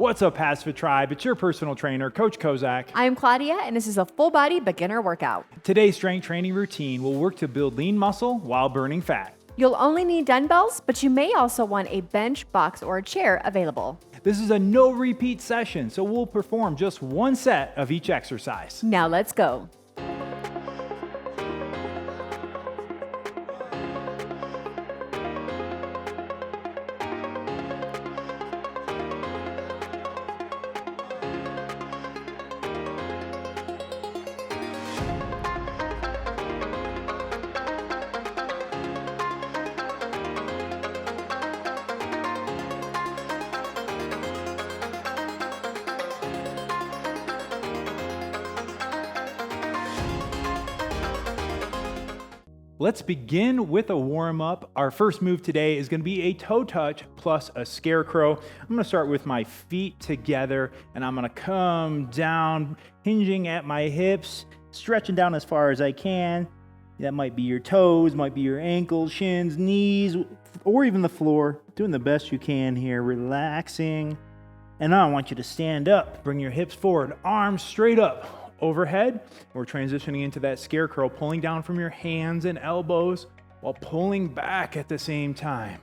What's up, HASfit Tribe? It's your personal trainer, Coach Kozak. I'm Claudia, and this is a full body beginner workout. Today's strength training routine will work to build lean muscle while burning fat. You'll only need dumbbells, but you may also want a bench, box, or a chair available. This is a no repeat session, so we'll perform just one set of each exercise. Now let's go. Let's begin with a warm-up. Our first move today is going to be a toe touch plus a scarecrow. I'm going to start with my feet together, and I'm going to come down, hinging at my hips, stretching down as far as I can. That might be your toes, might be your ankles, shins, knees, or even the floor. Doing the best you can here, relaxing. And now I want you to stand up, bring your hips forward, arms straight up. Overhead, we're transitioning into that scarecrow, pulling down from your hands and elbows while pulling back at the same time.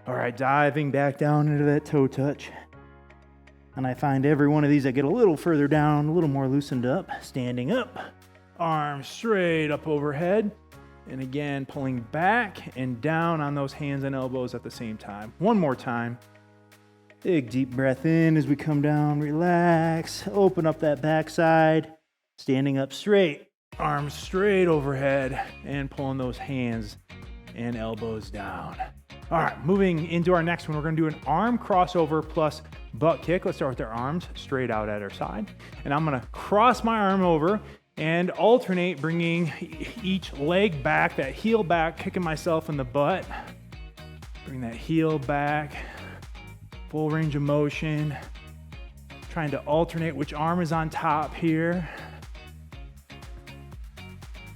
All right, diving back down into that toe touch. And I find every one of these I get a little further down, a little more loosened up, standing up, arms straight up overhead. And again, pulling back and down on those hands and elbows at the same time. One more time. Big deep breath in as we come down, relax, open up that backside. Standing up straight, arms straight overhead, and pulling those hands and elbows down. All right, moving into our next one, we're gonna do an arm crossover plus butt kick. Let's start with our arms straight out at our side. And I'm gonna cross my arm over and alternate, bringing each leg back, that heel back, kicking myself in the butt. Bring that heel back, full range of motion. Trying to alternate which arm is on top here.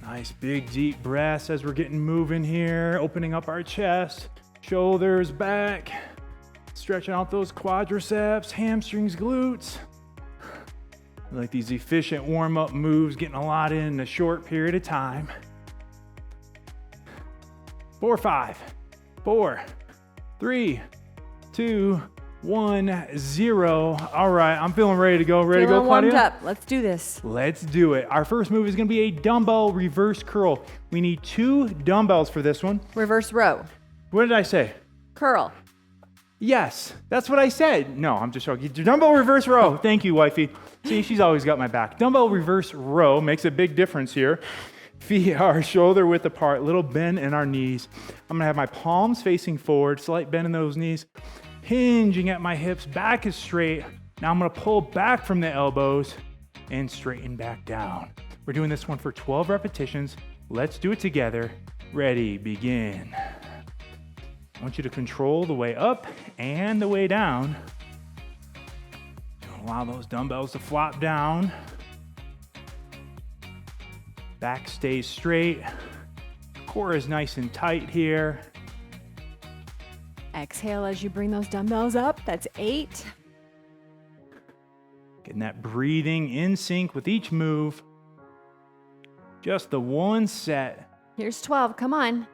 Nice big deep breaths as we're getting moving here, opening up our chest, shoulders back, stretching out those quadriceps, hamstrings, glutes. I like these efficient warm-up moves, getting a lot in a short period of time. 4, 5, 4, 3, 2, 1, 0. All right, I'm feeling ready to go. Ready to go, Claudia? Warmed up. Let's do this. Let's do it. Our first move is going to be a dumbbell reverse curl. We need 2 dumbbells for this one. Reverse row. What did I say? Curl. Yes, that's what I said. No, I'm just joking. Dumbbell reverse row. Thank you, wifey. See, she's always got my back. Dumbbell reverse row makes a big difference here. Feet are shoulder width apart, little bend in our knees. I'm going to have my palms facing forward, slight bend in those knees. Hinging at my hips, back is straight. Now I'm gonna pull back from the elbows and straighten back down. We're doing this one for 12 repetitions. Let's do it together. Ready, begin. I want you to control the way up and the way down. Don't allow those dumbbells to flop down. Back stays straight. Core is nice and tight here. Exhale as you bring those dumbbells up. That's 8. Getting that breathing in sync with each move. Just the one set. Here's 12. Come on.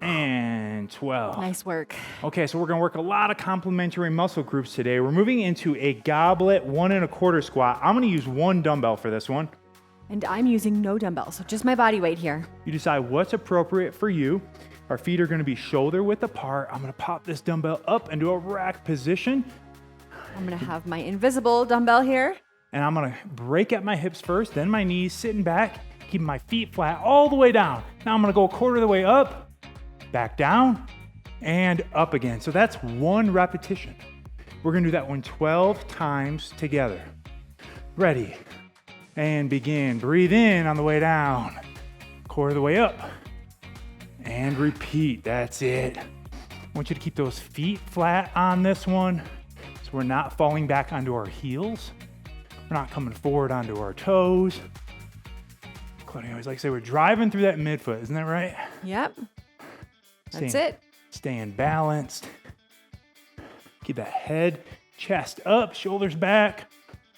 And 12. Nice work. Okay, so we're going to work a lot of complementary muscle groups today. We're moving into a goblet 1 1/4 squat. I'm going to use 1 dumbbell for this one. And I'm using no dumbbells, so just my body weight here. You decide what's appropriate for you. Our feet are going to be shoulder width apart. I'm going to pop this dumbbell up into a rack position. I'm going to have my invisible dumbbell here. And I'm going to break at my hips first, then my knees, sitting back, keeping my feet flat all the way down. Now I'm going to go a quarter of the way up, back down, and up again. So that's 1 repetition. We're going to do that one 12 times together. Ready, and begin. Breathe in on the way down, quarter of the way up. And repeat, that's it. I want you to keep those feet flat on this one so we're not falling back onto our heels. We're not coming forward onto our toes. Claudia always like to say we're driving through that midfoot, isn't that right? Yep. That's it. Staying balanced. Keep that head chest up, shoulders back.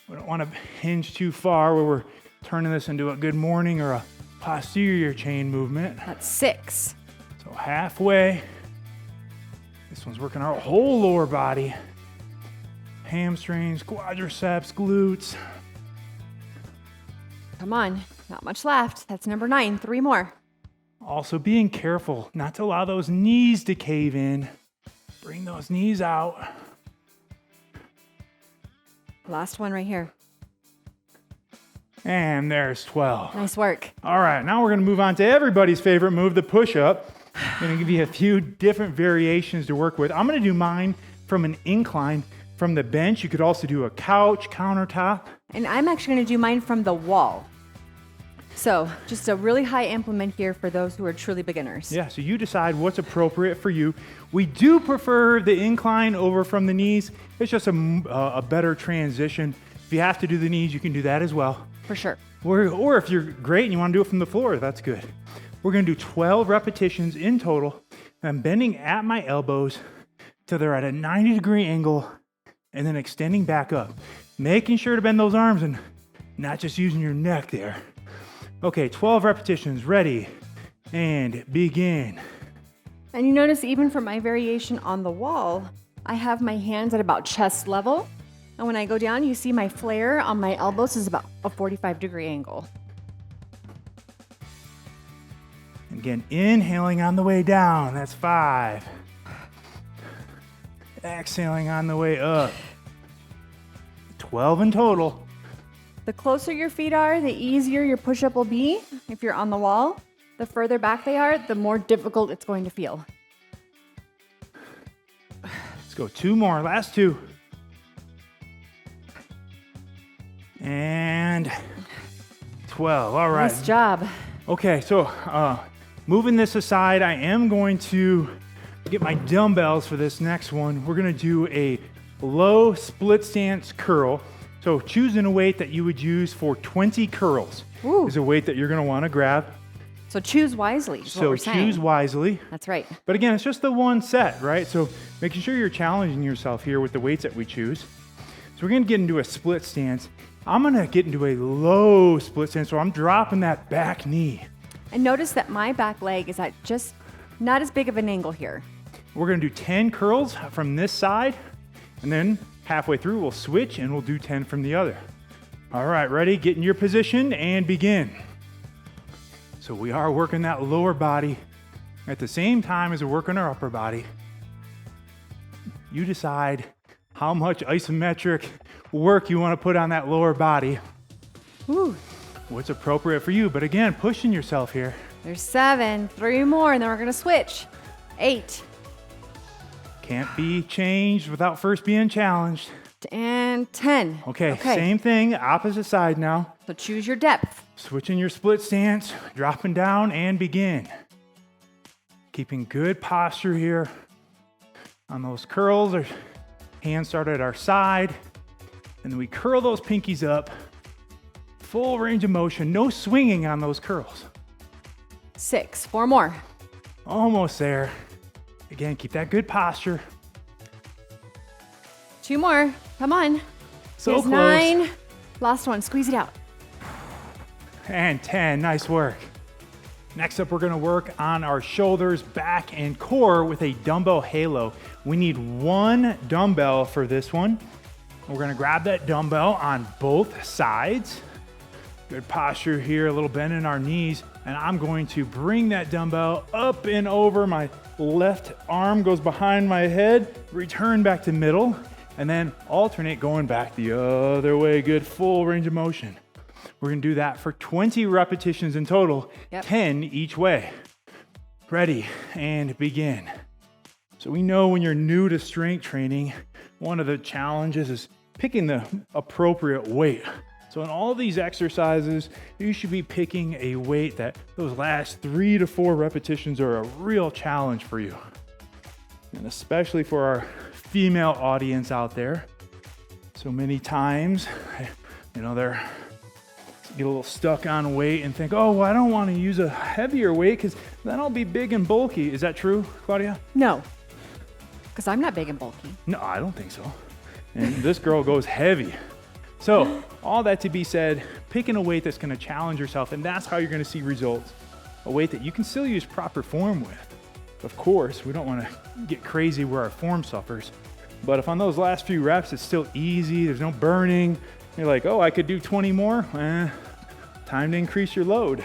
We don't want to hinge too far where we're turning this into a good morning or a posterior chain movement. That's 6. So halfway. This one's working our whole lower body. Hamstrings, quadriceps, glutes. Come on, not much left. That's number 9. 3 more. Also being careful not to allow those knees to cave in. Bring those knees out. Last one right here. And there's 12. Nice work. All right, now we're gonna move on to everybody's favorite move, the push-up. I'm gonna give you a few different variations to work with. I'm gonna do mine from an incline from the bench. You could also do a couch, countertop. And I'm actually going to do mine from the wall. So just a really high implement here for those who are truly beginners. Yeah, so you decide what's appropriate for you. We do prefer the incline over from the knees. It's just a better transition. If you have to do the knees, you can do that as well. For sure. Or if you're great and you want to do it from the floor, that's good. We're going to do 12 repetitions in total. I'm bending at my elbows till they're at a 90-degree angle and then extending back up. Making sure to bend those arms and not just using your neck there. Okay, 12 repetitions. Ready and begin. And you notice even for my variation on the wall, I have my hands at about chest level. And when I go down, you see my flare on my elbows is about a 45-degree angle. Again, inhaling on the way down. That's 5. Exhaling on the way up. 12 in total. The closer your feet are, the easier your push-up will be. If you're on the wall, the further back they are, the more difficult it's going to feel. Let's go 2 more. Last 2. And 12. All right. Nice job. Okay, so moving this aside, I am going to get my dumbbells for this next one. We're going to do a low split stance curl. So choosing a weight that you would use for 20 curls is a weight that you're going to want to grab. So choose wisely is what we're saying. Choose wisely. That's right. But again, it's just the one set, right? So making sure you're challenging yourself here with the weights that we choose. So we're going to get into a split stance. I'm going to get into a low split stance, so I'm dropping that back knee. And notice that my back leg is at just not as big of an angle here. We're going to do 10 curls from this side, and then halfway through we'll switch and we'll do 10 from the other. All right, ready? Get in your position and begin. So we are working that lower body at the same time as we're working our upper body. You decide how much isometric work you want to put on that lower body. Ooh. What's appropriate for you, but again, pushing yourself here. There's 7, 3 more, and then we're gonna switch. 8. Can't be changed without first being challenged. And 10. Okay, same thing, opposite side now. So choose your depth. Switching your split stance, dropping down and begin. Keeping good posture here. On those curls, our hands start at our side, and then we curl those pinkies up. Full range of motion, no swinging on those curls. 6, 4 more. Almost there. Again, keep that good posture. 2 more, come on. So Here's close. 9, last one, squeeze it out. And 10, nice work. Next up, we're gonna work on our shoulders, back, and core with a dumbbell halo. We need 1 dumbbell for this one. We're gonna grab that dumbbell on both sides. Good posture here, a little bend in our knees, and I'm going to bring that dumbbell up and over. My left arm goes behind my head, return back to middle, and then alternate going back the other way. Good full range of motion. We're gonna do that for 20 repetitions in total, 10 each way. Ready, and begin. So we know when you're new to strength training, one of the challenges is picking the appropriate weight. So in all these exercises, you should be picking a weight that those last 3 to 4 repetitions are a real challenge for you. And especially for our female audience out there. So many times, they're get a little stuck on weight and think, oh, well, I don't want to use a heavier weight because then I'll be big and bulky. Is that true, Claudia? No, because I'm not big and bulky. No, I don't think so. And this girl goes heavy. So all that to be said, picking a weight that's gonna challenge yourself, and that's how you're gonna see results. A weight that you can still use proper form with. Of course, we don't wanna get crazy where our form suffers. But if on those last few reps, it's still easy, there's no burning, you're like, oh, I could do 20 more, time to increase your load.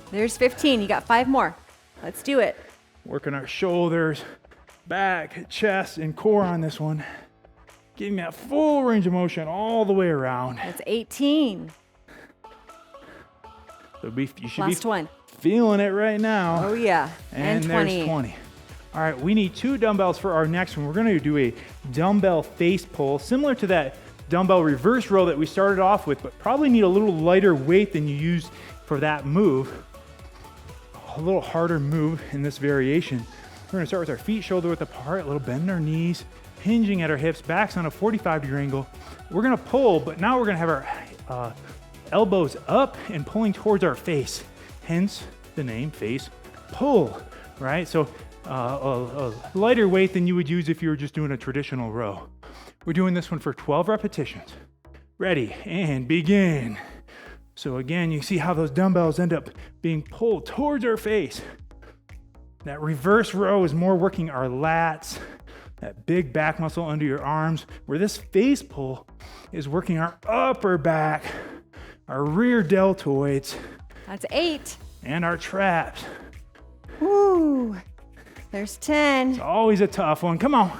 There's 15, you got 5 more. Let's do it. Working our shoulders, back, chest, and core on this one. Getting that full range of motion all the way around. That's 18. So you should Last be one. feeling it right now. Oh yeah, and 20. There's 20. All right, we need 2 dumbbells for our next one. We're gonna do a dumbbell face pull, similar to that dumbbell reverse row that we started off with, but probably need a little lighter weight than you used for that move. A little harder move in this variation. We're gonna start with our feet shoulder width apart, a little bend in our knees, hinging at our hips, backs on a 45-degree angle. We're gonna pull, but now we're gonna have our elbows up and pulling towards our face. Hence the name face pull, right? So a lighter weight than you would use if you were just doing a traditional row. We're doing this one for 12 repetitions. Ready, and begin. So again, you see how those dumbbells end up being pulled towards our face. That reverse row is more working our lats, that big back muscle under your arms, where this face pull is working our upper back, our rear deltoids. That's 8. And our traps. Woo. There's 10. It's always a tough one. Come on.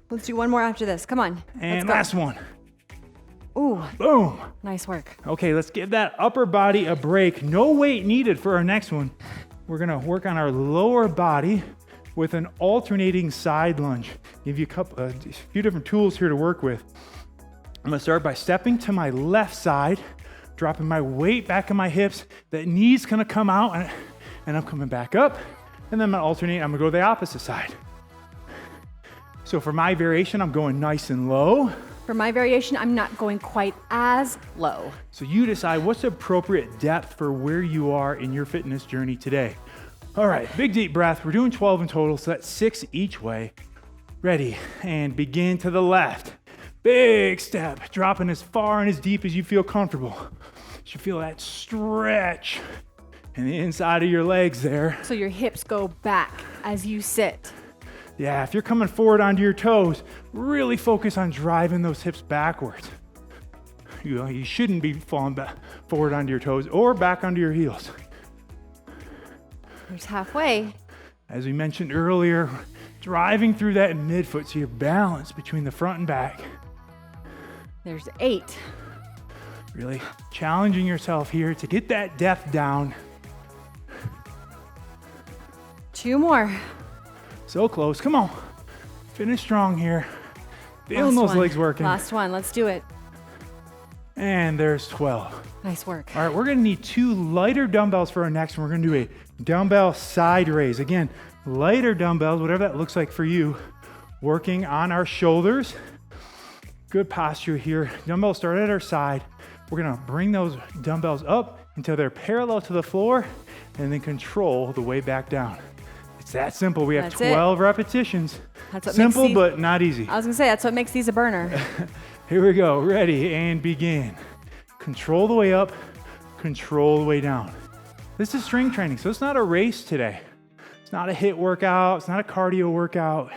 Let's do one more after this. Come on. And last one. Ooh. Boom. Nice work. Okay, let's give that upper body a break. No weight needed for our next one. We're gonna work on our lower body with an alternating side lunge. Give you a few different tools here to work with. I'm gonna start by stepping to my left side, dropping my weight back in my hips. That knee's gonna come out and I'm coming back up. And then I'm gonna alternate, I'm gonna go to the opposite side. So for my variation, I'm going nice and low. For my variation, I'm not going quite as low. So you decide what's the appropriate depth for where you are in your fitness journey today. All right, big deep breath. We're doing 12 in total, so that's 6 each way. Ready, and begin to the left. Big step, dropping as far and as deep as you feel comfortable. You should feel that stretch in the inside of your legs there. So your hips go back as you sit. Yeah, if you're coming forward onto your toes, really focus on driving those hips backwards. You shouldn't be falling back forward onto your toes or back onto your heels. There's halfway. As we mentioned earlier, driving through that midfoot so you're balanced between the front and back. There's 8. Really challenging yourself here to get that depth down. 2 more. So close, come on. Finish strong here. Feeling those legs working. Last one, let's do it. And there's 12. Nice work. All right, we're gonna need 2 lighter dumbbells for our next one. We're gonna do a dumbbell side raise. Again, lighter dumbbells, whatever that looks like for you. Working on our shoulders. Good posture here. Dumbbells start at our side. We're gonna bring those dumbbells up until they're parallel to the floor and then control the way back down. It's that simple. We have That's 12 repetitions. That's what Simple, makes but not easy. I was gonna say, that's what makes these a burner. Here we go. Ready, and begin. Control the way up, control the way down. This is strength training, so it's not a race today. It's not a HIIT workout. It's not a cardio workout.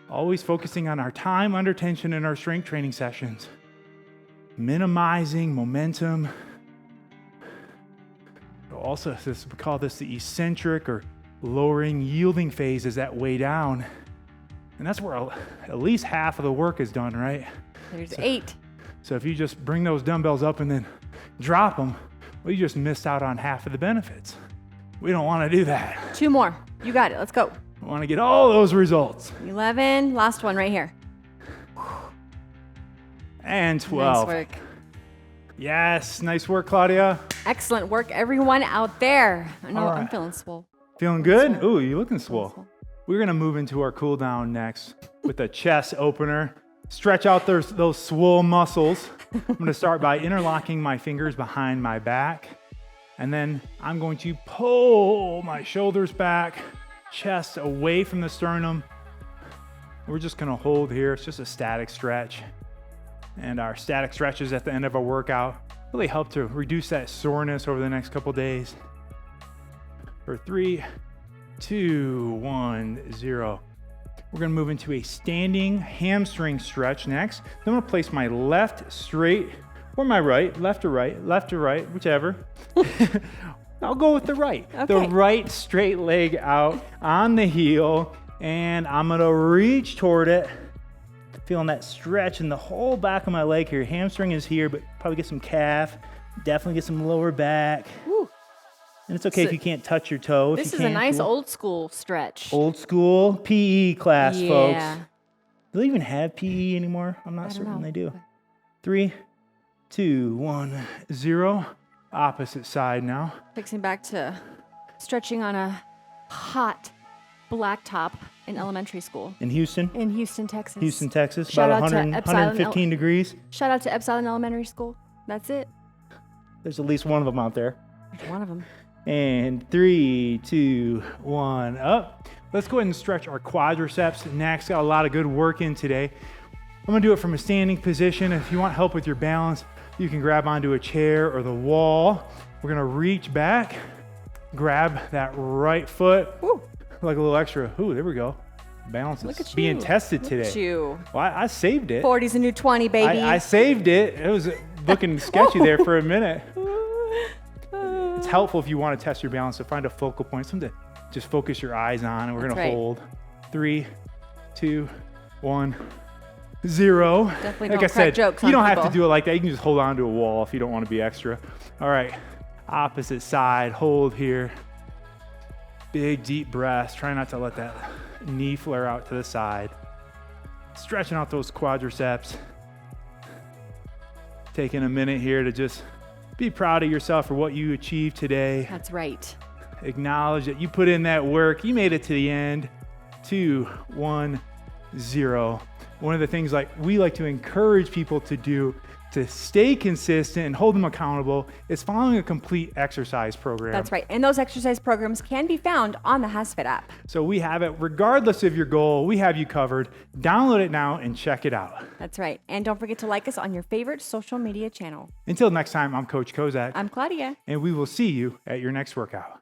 Always focusing on our time under tension in our strength training sessions. Minimizing momentum. Also, we call this the eccentric or lowering yielding phase as that way down. And that's where at least half of the work is done, right? There's 8. So if you just bring those dumbbells up and then drop them, well, you just missed out on half of the benefits. We don't want to do that. 2 more. You got it. Let's go. We want to get all those results. 11. Last one right here. And 12. Nice work. Yes, nice work, Claudia. Excellent work, everyone out there. I know, All right. I'm feeling swole. Feeling good? Swole. Ooh, you looking swole. We're gonna move into our cool down next with a chest opener. Stretch out those swole muscles. I'm gonna start by interlocking my fingers behind my back. And then I'm going to pull my shoulders back, chest away from the sternum. We're just gonna hold here. It's just a static stretch. And our static stretches at the end of our workout really help to reduce that soreness over the next couple days. For 3, 2, 1, 0. We're gonna move into a standing hamstring stretch next. So I'm gonna place my left straight or my right, left to right, whichever. I'll go with the right. Okay. The right straight leg out on the heel, and I'm gonna reach toward it. Feeling that stretch in the whole back of my leg here. Hamstring is here, but probably get some calf, definitely get some lower back. Woo. And it's okay if you can't touch your toe. This is a nice old school stretch. Old school PE class, Yeah. folks. Do they even have PE anymore? I'm not I don't certain know. they do. 3, 2, 1, 0. Opposite side now. Fixing back to stretching on a hot blacktop in elementary school In Houston, in Houston, Texas. Houston, Texas, Shout about out to 100, Epsilon 115 degrees. Shout out to Epsilon Elementary School. That's it. There's at least one of them out there. There's one of them. And 3, 2, 1, up. Let's go ahead and stretch our quadriceps next. Got a lot of good work in today. I'm gonna do it from a standing position. If you want help with your balance, you can grab onto a chair or the wall. We're gonna reach back, grab that right foot, Woo. like a little extra. Ooh, there we go. Balance Look is at being you. tested Look today. at you. Well, I saved it. 40's a new 20, baby. I saved it. It was looking sketchy there for a minute. It's helpful if you want to test your balance to find a focal point, something to just focus your eyes on, and we're That's going to right. hold. 3, 2, 1, 0. Definitely Like don't I crack said, jokes you on don't have to people. do it like that. You can just hold on to a wall if you don't want to be extra. All right, opposite side, hold here. Big deep breaths. Try not to let that knee flare out to the side. Stretching out those quadriceps. Taking a minute here to just be proud of yourself for what you achieved today. That's right. Acknowledge that you put in that work. You made it to the end. 2, 1, 0. One of the things we like to encourage people to do to stay consistent and hold them accountable is following a complete exercise program. That's right. And those exercise programs can be found on the HASfit app. So we have it regardless of your goal. We have you covered. Download it now and check it out. That's right. And don't forget to like us on your favorite social media channel. Until next time, I'm Coach Kozak, I'm Claudia. and we will see you at your next workout.